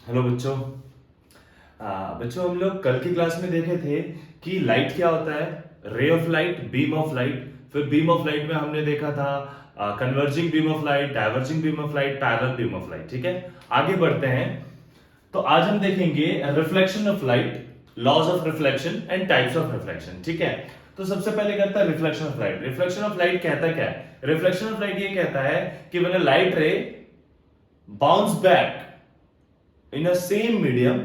Hello बच्चों। बच्चों हम लोग कल की क्लास में देखे थे कि लाइट क्या होता है। Ray of light, beam of light. फिर बीम ऑफ लाइट में हमने देखा था converging beam of light, diverging beam of light, parallel beam of light. ठीक है, आगे बढ़ते हैं। तो आज हम देखेंगे reflection of light, laws of reflection and types of reflection. ठीक है, तो सबसे पहले करता है reflection of light. Reflection of light कहता क्या है? रिफ्लेक्शन ऑफ लाइट ये कहता है कि व्हेन अ लाइट रे bounce back in a same medium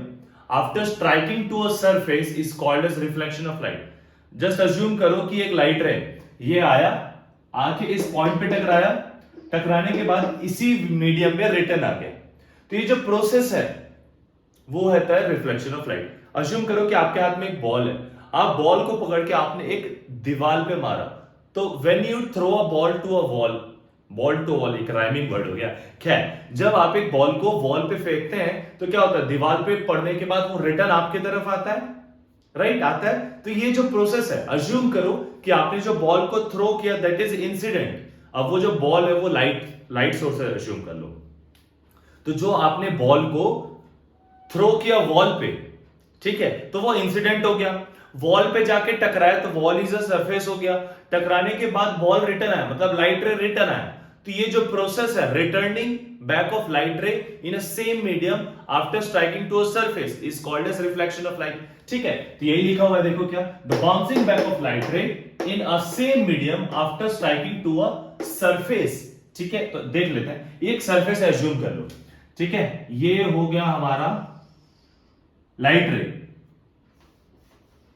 after striking to a surface is called as reflection of light. just assume करो कि एक लाइट रे ये आया, आके इस पॉइंट पे टकराया, टकराने के बाद इसी मीडियम में रिटर्न आ गया। तो ये जो प्रोसेस है वो होता है रिफ्लेक्शन ऑफ लाइट। अज्यूम करो कि आपके हाथ में एक बॉल है, आप बॉल को पकड़ के आपने एक दीवार पे मारा। तो when you throw a ball to a wall, ball to wall एक राइमिंग वर्ड हो गया। खैर, जब आप एक बॉल को वॉल पे फेंकते हैं तो क्या होता है? दीवार पे पड़ने के बाद वो रिटर्न आपकी तरफ आता है, राइट? आता है। तो ये जो प्रोसेस है, अज्यूम करो कि आपने जो बॉल को थ्रो किया दैट इज इंसिडेंट। अब वो जो बॉल है वो लाइट सोर्स है, अज्यूम कर लो। तो जो आपने बॉल को थ्रो किया वॉल पे, ठीक है, तो वो इंसिडेंट हो गया। वॉल पे जाके टकराया तो वॉल इज अ सरफेस हो गया। टकराने के बाद बॉल रिटर्न आया, मतलब लाइट रे रिटर्न आया। तो ये जो प्रोसेस है returning back of light ray in a same medium after striking to a surface is called as reflection of light. ठीक है, तो यही लिखा हुआ है, देखो क्या, the bouncing back of light ray in a same medium after striking to a surface. ठीक है, तो देख लेते हैं, एक सरफेस एज्यूम कर लो। ठीक है, ये हो गया हमारा लाइट रे।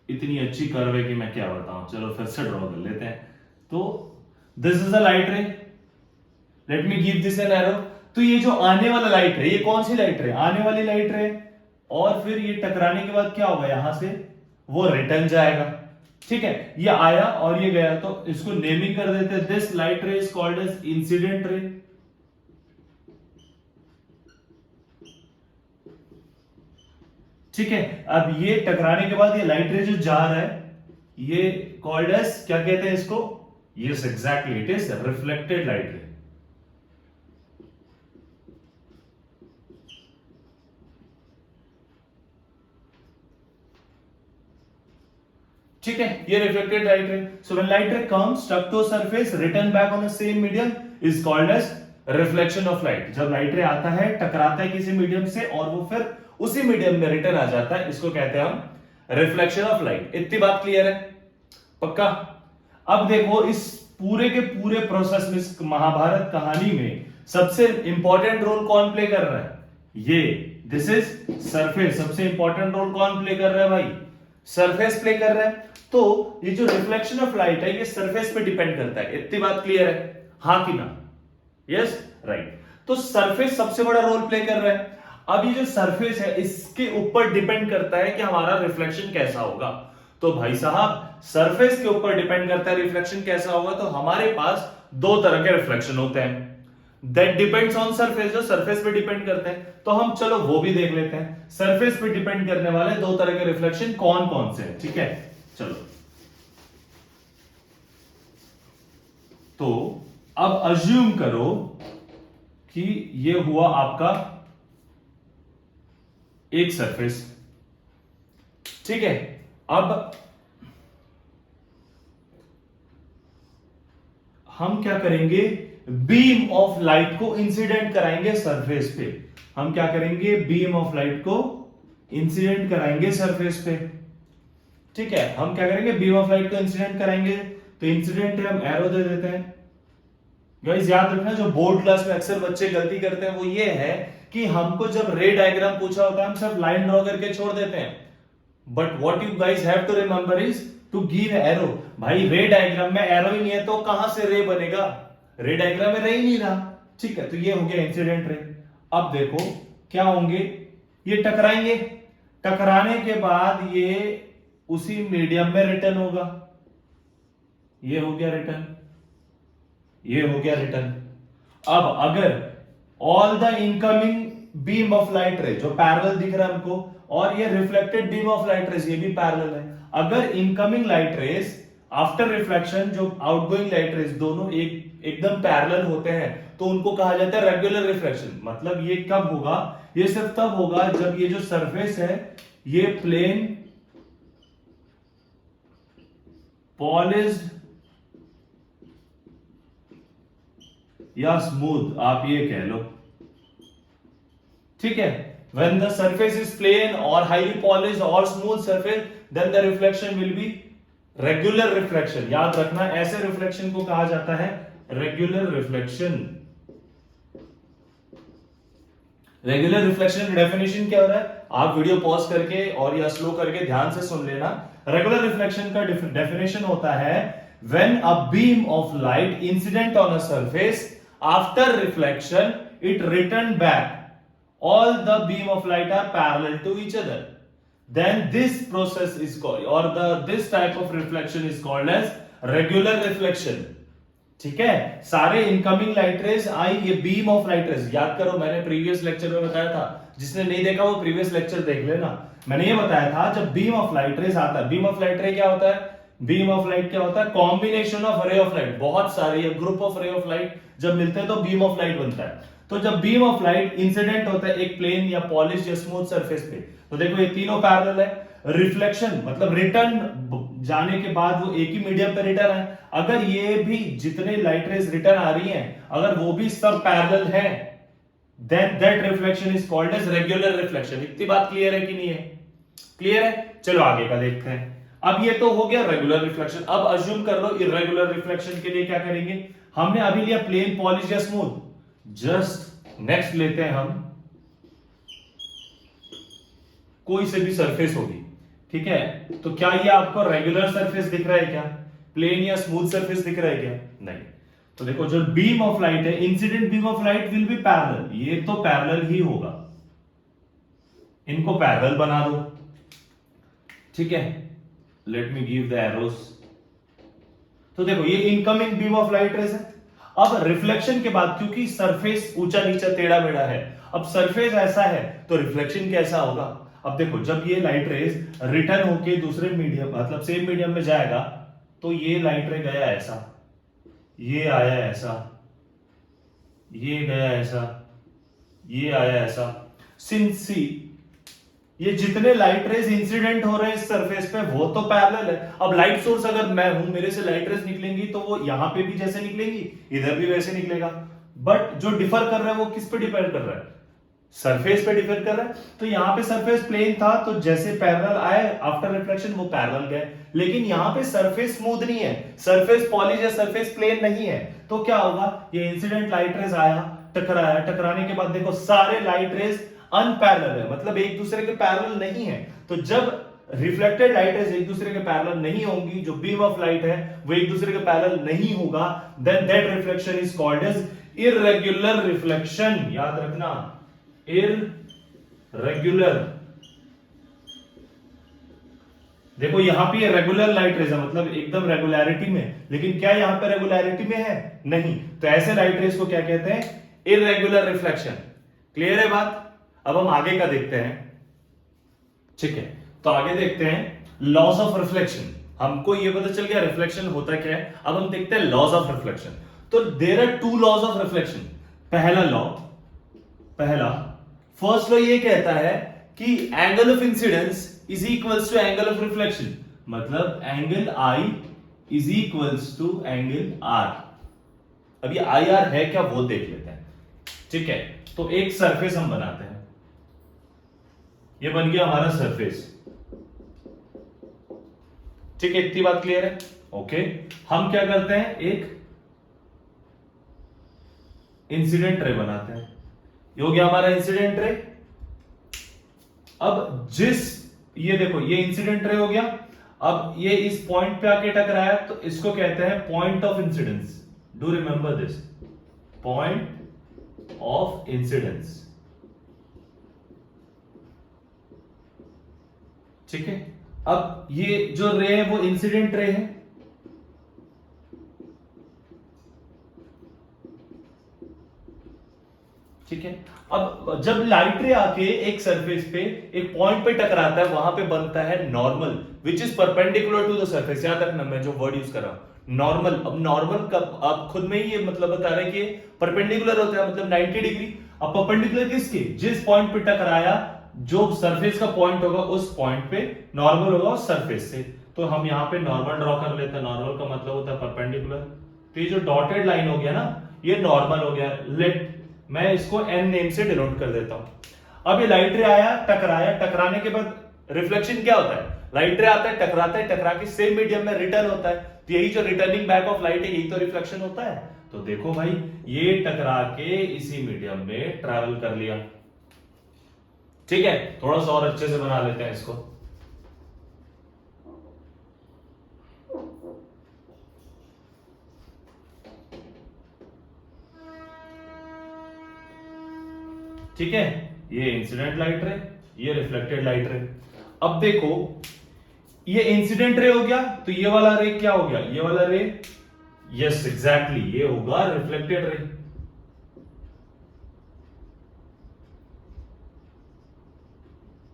इतनी अच्छी कर्व है कि मैं क्या बताऊं, चलो फिर से ड्रॉ कर लेते हैं। तो दिस इज अ लाइट रे, let me give this an arrow. तो ये जो आने वाला लाइट है, ये कौन सी लाइट रे? आने वाली लाइट रे। और फिर ये टकराने के बाद क्या होगा? यहां से वो रिटर्न जाएगा। ठीक है, ये आया और ये गया, तो इसको नेमिंग कर देते हैं। This light ray is called as incident ray. ठीक है, अब ये टकराने के बाद ये लाइट रे जो जा रहा है, ये कॉल्ड एज क्या कहते हैं इसको? Yes exactly, it is reflected light ray. ठीक है, ये reflected light ray. So when light ray comes stuck to a surface return back on the same medium is called as reflection of light. जब light ray आता है, टकराता है किसी medium से और वो फिर उसी मीडियम में रिटर्न आ जाता है, इसको कहते हैं हम रिफ्लेक्शन ऑफ लाइट। इतनी बात क्लियर है? पक्का? अब देखो, इस पूरे के पूरे प्रोसेस में, इस महाभारत कहानी में सबसे इंपॉर्टेंट रोल कौन प्ले कर रहा है? ये दिस इज सरफेस। सबसे इंपॉर्टेंट रोल कौन प्ले कर रहा है भाई? सरफेस प्ले कर रहा है। तो ये जो रिफ्लेक्शन ऑफ लाइट है ये सरफेस पे डिपेंड करता है। इतनी बात क्लियर है, हाँ कि ना? Yes, right. तो सरफेस सबसे बड़ा रोल प्ले कर रहा है। अब ये जो सरफेस है इसके ऊपर डिपेंड करता है कि हमारा रिफ्लेक्शन कैसा होगा। तो भाई साहब, सरफेस के ऊपर डिपेंड करता है रिफ्लेक्शन कैसा होगा। तो हमारे पास दो तरह के रिफ्लेक्शन होते हैं, दैट डिपेंड्स ऑन सरफेस, जो सरफेस पे डिपेंड करते हैं। तो हम चलो वो भी देख लेते हैं, सरफेस पे डिपेंड करने वाले दो तरह के रिफ्लेक्शन कौन कौन से हैं। ठीक है, चलो। तो अब अज्यूम करो कि ये हुआ आपका एक सरफेस। ठीक है, अब हम क्या करेंगे? बीम ऑफ लाइट को इंसिडेंट कराएंगे सरफेस पे। हम क्या करेंगे? बीम ऑफ लाइट को इंसिडेंट कराएंगे सरफेस पे। ठीक है, हम क्या करेंगे? बीम ऑफ लाइट को इंसिडेंट कराएंगे। तो इंसिडेंट है, हम एरो दे देते हैं। गाइस याद रखना, जो बोर्ड क्लास में अक्सर बच्चे गलती करते हैं वो ये है कि हमको जब रे डायग्राम पूछा होता है हम सिर्फ लाइन ड्रॉ करके छोड़ देते हैं। But what you guys have to remember is to give arrow. भाई रे डायग्राम में एरो ही नहीं है तो कहां से रे बनेगा? रे डायग्राम में रे ही नहीं रहा। ठीक है, तो ये हो गया इंसिडेंट रे। अब देखो क्या होंगे? ये टकराएंगे, टकराने के बाद ये उसी मीडियम में रिटर्न होगा। ये हो गया रिटर्न, ये हो गया रिटर्न। अब अगर all the incoming beam of light रे जो पैरेलल दिख रहा है हमको, और ये reflected beam of light rays ये भी पैरेलल है। अगर incoming light rays after reflection जो आउटगोइंग लाइट रेज दोनों एकदम पैरेलल होते हैं, तो उनको कहा जाता है रेगुलर रिफ्लेक्शन। मतलब ये कब होगा, ये सिर्फ तब होगा जब ये जो सरफेस है ये प्लेन, पॉलिश्ड या स्मूथ, आप ये कह लो, ठीक है। When the surface is plain or highly polished or smooth surface, then the reflection will be regular reflection। याद रखना, ऐसे रिफ्लेक्शन को कहा जाता है रेगुलर रिफ्लेक्शन। रेगुलर रिफ्लेक्शन की डेफिनेशन क्या हो रहा है, आप वीडियो पॉज करके और या स्लो करके ध्यान से सुन लेना। रेगुलर रिफ्लेक्शन का डेफिनेशन होता है when a beam of light incident on a surface, after reflection it returned back, all the beam of light are parallel to each other, then this process is called, or this type of reflection is called as regular reflection। ठीक है, सारे incoming light rays आई, ये beam of light rays, याद करो मैंने previous lecture में बताया था, जिसने नहीं देखा वो प्रीवियस लेक्चर देख लेना। मैंने ये बताया था जब बीम ऑफ लाइट रेज आता है, बीम ऑफ लाइट रे क्या होता है, बीम ऑफ लाइट क्या होता है, कॉम्बिनेशन ऑफ रे ऑफ लाइट, बहुत सारे ग्रुप ऑफ रे ऑफ लाइट जब मिलते हैं तो बीम ऑफ लाइट बनता है। तो जब बीम ऑफ लाइट इंसिडेंट होता है एक प्लेन या पॉलिश या स्मूथ सरफेस पे, तो देखो ये तीनों पैरेलल है। रिफ्लेक्शन मतलब रिटर्न जाने के बाद वो एक ही मीडियम पे रिटर्न है। अगर ये भी जितने लाइट रेज रिटर्न आ रही हैं, अगर वो भी सब पैरेलल है, then that reflection is called as regular reflection. इतनी बात क्लियर है कि नहीं है, क्लियर है। चलो आगे का देखते हैं। अब ये तो हो गया रेगुलर रिफ्लेक्शन। अब अज्यूम कर लो इरेगुलर रिफ्लेक्शन के लिए क्या करेंगे, हमने अभी लिया प्लेन, पॉलिश या स्मूथ, जस्ट नेक्स्ट लेते हैं हम कोई से भी सरफेस होगी, ठीक है। तो क्या ये आपको रेगुलर सरफेस दिख रहा है क्या, प्लेन या स्मूथ सरफेस दिख रहा है क्या, नहीं। तो देखो जो बीम ऑफ लाइट है, incident beam of light will be parallel, ये तो पैरेलल ही होगा, इनको पैरेलल बना दो, ठीक है। Let me give the arrows. तो देखो ये incoming beam of light rays है। अब रिफ्लेक्शन के बाद क्योंकि सरफेस ऊंचा नीचा टेढ़ा मेढ़ा है, अब सरफेस ऐसा है तो रिफ्लेक्शन कैसा होगा। अब देखो जब ये लाइट रेज रिटर्न होके दूसरे मीडियम मतलब सेम मीडियम में जाएगा, तो ये लाइट रे गया ऐसा, ये आया ऐसा, ये गया ऐसा, ये आया ऐसा। सिंस ये जितने लाइट रेज इंसिडेंट हो रहे हैं इस सरफेस पे वो तो पैरेलल है। अब लाइट सोर्स अगर मैं हूं, मेरे से लाइट रेज निकलेंगी तो वो यहां पे भी जैसे निकलेंगी इधर भी वैसे निकलेगा। बट जो डिफर कर रहा है वो किस पे डिपेंड कर रहा है, सरफेस पे डिपेंड कर रहा है। तो यहाँ पे सरफेस प्लेन था तो जैसे पैरेलल आए आफ्टर रिफ्लेक्शन वो पैरेलल गए, लेकिन यहाँ पे सरफेस स्मूथ नहीं है, सरफेस पॉलिश या सरफेस प्लेन नहीं है। तो क्या होगा, ये इंसिडेंट लाइट रेज आया, टकराया, टकराने के बाद देखो सारे लाइट रेज अनपैरेलल है, मतलब एक दूसरे के पैरेलल नहीं है। तो जब रिफ्लेक्टेड लाइट रेज एक दूसरे के पैरेलल नहीं होंगी, जो बीम ऑफ लाइट है वो एक दूसरे के पैरेलल नहीं होगा, then that reflection is called as irregular reflection. याद रखना, इररेगुलर। देखो यहां पे रेगुलर लाइट रेज है, मतलब एकदम रेगुलरिटी में, लेकिन क्या यहां पे रेगुलरिटी में है, नहीं। तो ऐसे लाइट रेज को क्या कहते हैं, इररेगुलर रिफ्लेक्शन। क्लियर है बात। अब हम आगे का देखते हैं, ठीक है। तो आगे देखते हैं लॉज ऑफ रिफ्लेक्शन। हमको ये पता चल गया रिफ्लेक्शन होता क्या है, अब हम देखते हैं लॉज ऑफ रिफ्लेक्शन। तो there are two laws of reflection. पहला फर्स्ट लॉ ये कहता है कि angle of incidence is equals to angle of reflection, मतलब angle I is equals to angle R. अभी आई आर है क्या वो देख लेते हैं, ठीक है। तो एक सरफेस हम बनाते हैं, ये बन गया हमारा सरफेस, ठीक है। इतनी बात क्लियर है, ओके। हम क्या करते हैं, एक इंसिडेंट रे बनाते हैं, ये हो गया हमारा इंसिडेंट रे। अब ये देखो ये इंसिडेंट रे हो गया, अब ये इस पॉइंट पे आके टकराया तो इसको कहते हैं point of incidence. Do remember this, point of incidence, ठीक है। अब ये जो रे है वो इंसिडेंट रे है, ठीक है। अब जब लाइट रे आके एक सरफेस पे एक पॉइंट पे टकराता है, वहां पे बनता है normal which is perpendicular to the surface. याद रखना मैं जो वर्ड यूज कर रहा हूं, नॉर्मल, अब नॉर्मल का अब खुद में ही ये मतलब बता रहा है कि परपेंडिकुलर होता है, मतलब 90 डिग्री। अब परपेंडिकुलर किसके, जिस पॉइंट पे टकराया, जो सरफेस का पॉइंट होगा उस पॉइंट पे नॉर्मल होगा उस सरफेस से। तो हम यहाँ पे नॉर्मल ड्रॉ कर लेते हैं। नॉर्मल का मतलब होता है परपेंडिकुलर। तो ये जो डॉटेड लाइन हो गया ना, ये नॉर्मल हो गया। लेट मैं इसको एन नेम से डिनोट कर देता हूं। अब ये लाइट रे आया, टकराया, टकराने के बाद रिफ्लेक्शन क्या होता है, लाइट रे आता है, टकराता है, टकरा के सेम मीडियम में रिटर्न होता है। तो यही जो रिटर्निंग बैक ऑफ लाइट है, यही तो रिफ्लेक्शन होता है। तो देखो भाई, ये टकरा के इसी मीडियम में ट्रैवल कर लिया। ठीक है, थोड़ा सा और अच्छे से बना लेते हैं इसको। ठीक है, ये इंसिडेंट लाइट रे, ये रिफ्लेक्टेड लाइट रे। अब देखो, ये इंसिडेंट रे हो गया, तो ये वाला रे क्या हो गया, ये वाला रे, यस एग्जैक्टली, ये होगा रिफ्लेक्टेड रे।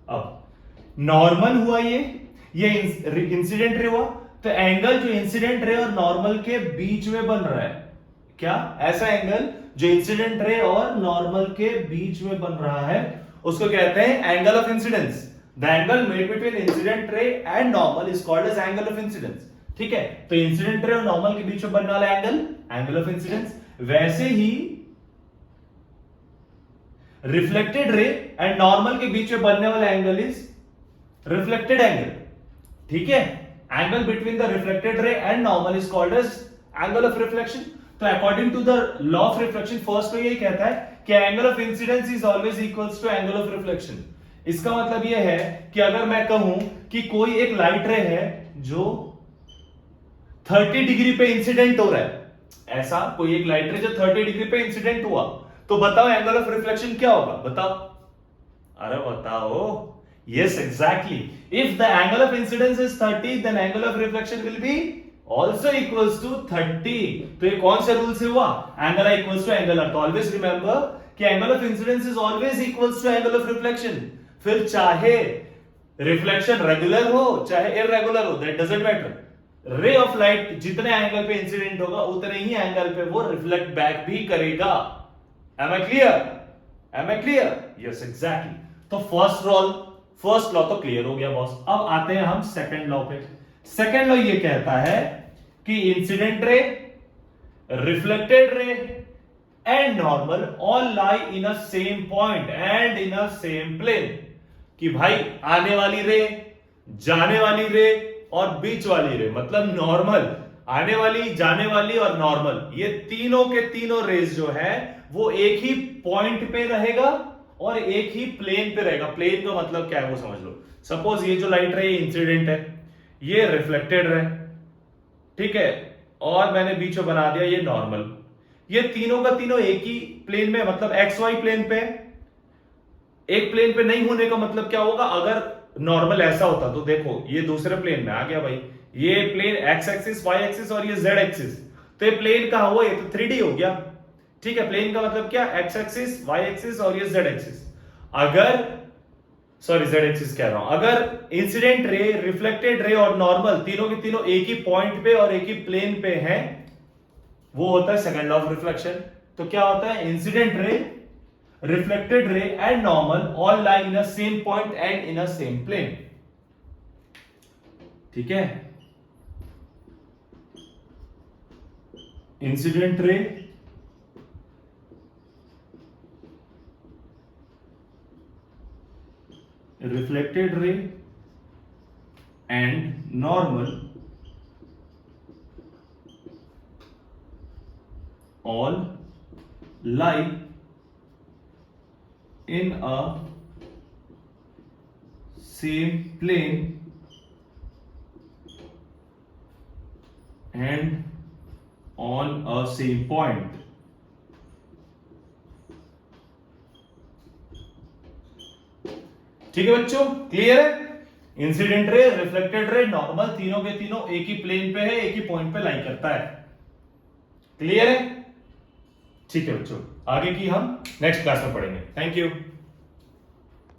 अब नॉर्मल हुआ ये इंसिडेंट रे हुआ, तो एंगल जो इंसिडेंट रे और नॉर्मल के बीच में बन रहा है, क्या ऐसा एंगल जो इंसिडेंट रे और नॉर्मल के बीच में बन रहा है, उसको कहते हैं angle of incidence. The angle made between incident ray and normal is called as angle of incidence. ठीक है, तो इंसिडेंट रे और नॉर्मल के बीच में बनने वाला एंगल ऑफ इंसिडेंस। वैसे ही रिफ्लेक्टेड रे एंड नॉर्मल के बीच में बनने वाला एंगल इज रिफ्लेक्टेड एंगल। ठीक है, angle between the reflected ray and normal is called as angle of reflection. तो according to the law of reflection, first तो यही कहता है कि angle of incidence is always equals to angle of reflection. इसका मतलब यह है कि अगर मैं कहूं कि कोई एक लाइट रे है जो 30 डिग्री पे इंसिडेंट हो रहा है, ऐसा कोई एक लाइट रे जो 30 डिग्री पे इंसिडेंट हुआ, तो बताओ एंगल ऑफ रिफ्लेक्शन क्या होगा, बताओ, अरे बताओ। Yes exactly, if the angle of incidence is 30 then angle of reflection will be also equals to 30। तो ये कौन से रूल से हुआ, angle I equals to angle R. तो ऑलवेज रिमेंबर कि angle of incidence is always equals to angle of reflection. फिर चाहे रिफ्लेक्शन रेगुलर हो चाहे इररेगुलर हो, that doesn't matter. Ray of light जितने एंगल पे इंसिडेंट होगा उतने ही एंगल पे वो रिफ्लेक्ट बैक भी करेगा। Am I clear, am I clear, yes exactly. तो फर्स्ट लॉ तो क्लियर हो गया बॉस। अब आते हैं हम सेकंड लॉ पे। सेकेंड लॉ ये कहता है कि incident ray, reflected ray and normal all lie in a same point and in a same plane. कि भाई आने वाली रे, जाने वाली रे और बीच वाली रे, मतलब नॉर्मल, आने वाली, जाने वाली और नॉर्मल, ये तीनों के तीनों रेज जो है वो एक ही पॉइंट पे रहेगा और एक ही प्लेन पे रहेगा। प्लेन का मतलब क्या है वो समझ लो। सपोज ये जो लाइट रे इंसिडेंट है, ये रिफ्लेक्टेड है, ठीक है, और मैंने बीच में बना दिया ये नॉर्मल। ये तीनों का तीनों एक ही प्लेन में, मतलब एक्स वाई प्लेन पे। एक प्लेन पे नहीं होने का मतलब क्या होगा, अगर नॉर्मल ऐसा होता तो देखो ये दूसरे प्लेन में आ गया भाई, ये plane X axis, Y axis और ये जेड एक्सिस, तो ये प्लेन कहां हुआ, ये तो 3D हो गया। ठीक है, प्लेन का मतलब क्या, एक्स एक्सिस, वाई एक्सिस और ये जेड एक्सिस। अगर सॉरी जेड एक्सिस कह रहा हूं, अगर इंसिडेंट रे, रिफ्लेक्टेड रे और नॉर्मल तीनों के तीनों एक ही पॉइंट पे और एक ही प्लेन पे हैं, वो होता है सेकंड लॉ ऑफ रिफ्लेक्शन। तो क्या होता है, incident ray, reflected ray and normal all lie in a same point and in a same plane. ठीक है, incident ray, reflected ray and normal all lie in a same plane and on a same point। ठीक है बच्चों, clear है। Incident ray, reflected रे, normal, तीनों के तीनों एक ही प्लेन पे है, एक ही पॉइंट पे लाई करता है। क्लियर है, ठीक है बच्चों, आगे की हम नेक्स्ट क्लास में पढ़ेंगे। Thank you.